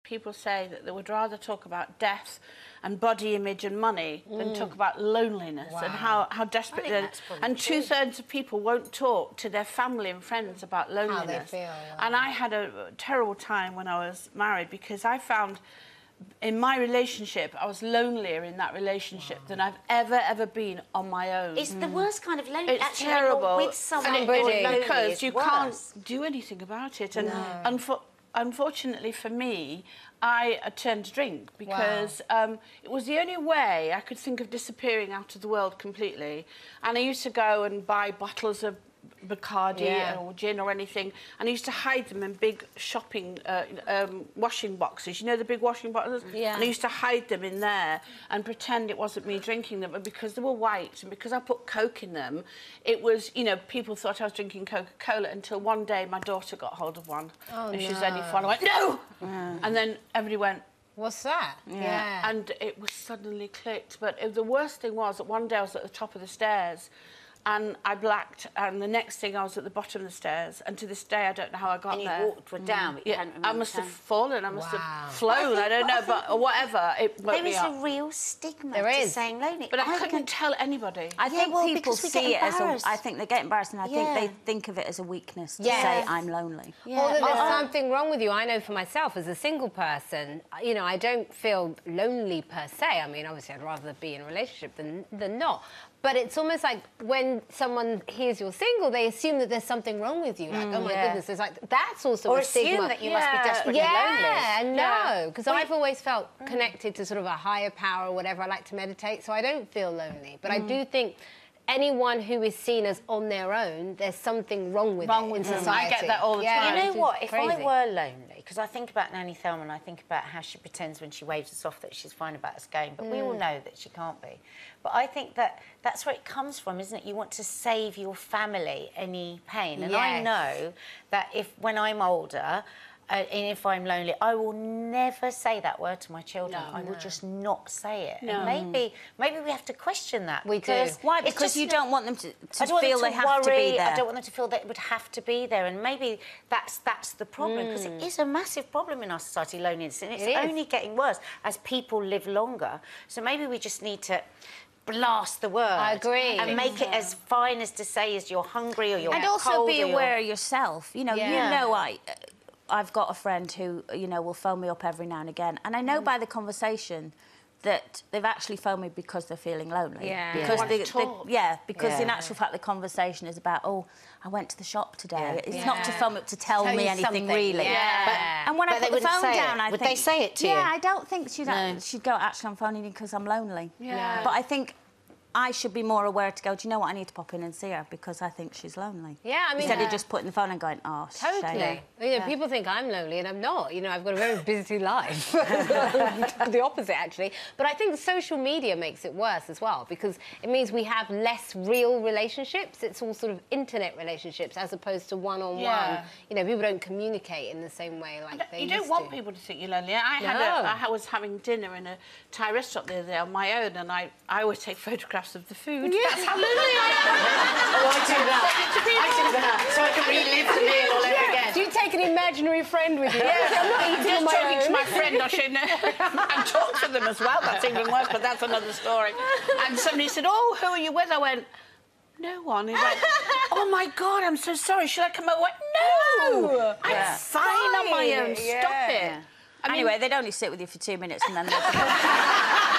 people say that they would rather talk about death and body image and money than talk about loneliness and how desperate they are. And 2/3 of people won't talk to their family and friends about loneliness. How they feel. And I had a terrible time when I was married because I found in my relationship, I was lonelier in that relationship than I've ever been on my own. It's the worst kind of loneliness. It's actually, terrible. With someone because you worse. can't do anything about it. And unfortunately for me, I turned to drink because it was the only way I could think of disappearing out of the world completely. And I used to go and buy bottles of Bacardi or gin or anything, and I used to hide them in big shopping washing boxes. You know, the big washing boxes? Yeah. And I used to hide them in there and pretend it wasn't me drinking them, but because they were white and because I put Coke in them, it was, you know, people thought I was drinking Coca-Cola until one day my daughter got hold of one. And she was only 4. I went, no! And then everybody went, what's that? Yeah. And it was suddenly clicked. But the worst thing was that one day I was at the top of the stairs and I blacked, and the next thing I was at the bottom of the stairs, and to this day I don't know how I got there. And you walked down, but you can't remember. I must have fallen, I must have flown, I don't know, but whatever, it woke me up. There is a real stigma to saying lonely. But I couldn't tell anybody. I think people see it as I think they get embarrassed, and I think they think of it as a weakness to say, I'm lonely. Or that there's something wrong with you. I know for myself, as a single person, you know, I don't feel lonely per se. I mean, obviously, I'd rather be in a relationship than not. But it's almost like when someone hears you're single, they assume that there's something wrong with you. Like, oh my goodness, it's like that's also a stigma. Or assume that you must be desperately lonely. Yeah, no, because I've always felt connected to sort of a higher power or whatever. I like to meditate, so I don't feel lonely. But I do think anyone who is seen as on their own, there's something wrong with it in society. I get that all the time. You know what? If I were lonely, because I think about Nanny Thelma and I think about how she pretends when she waves us off that she's fine about us going, but we all know that she can't be. But I think that that's where it comes from, isn't it? You want to save your family any pain. And I know that when I'm older, and if I'm lonely, I will never say that word to my children. I will just not say it. And maybe we have to question that. We do. Why? Because you don't want them to feel they have to be there. I don't want them to feel they would have to be there. And maybe that's the problem, because it is a massive problem in our society, loneliness. And it's only getting worse as people live longer. So maybe we just need to blast the word. I agree. And make it as fine as to say as you're hungry or you're cold. And also be aware of yourself. You know, I've got a friend who, you know, will phone me up every now and again, and I know by the conversation that they've actually phoned me because they're feeling lonely. Yeah. Because in actual fact the conversation is about, oh, I went to the shop today. It's not to phone me up to tell me anything really. And when I put the phone down, I think... Would they say it to you? Yeah, I don't think she'd go, actually, I'm phoning you because I'm lonely. Yeah. But I think I should be more aware to go, do you know what, I need to pop in and see her because I think she's lonely. Yeah, I mean... Instead of just putting the phone and going, oh, totally. shame. You know, people think I'm lonely and I'm not. You know, I've got a very busy life. The opposite, actually. But I think social media makes it worse as well because it means we have less real relationships. It's all sort of internet relationships as opposed to one-on-one. Yeah. You know, people don't communicate in the same way like they used to. You don't want people to think you're lonely. I was having dinner in a Thai restaurant the other day on my own, and I always take photographs of the food. Yeah. That's how lonely I am. Oh, I do that. So I can relive the meal all over again. Do you take an imaginary friend with you? Yes, I'm not eating on my own. Talking to my friend, I should and talk to them as well. That's even worse, but that's another story. And somebody said, oh, who are you with? I went, no one. He's like, oh, my God, I'm so sorry. Should I come over? I went, no! I'm fine on my own. Stop it. Anyway, they'd only sit with you for 2 minutes and then they'd...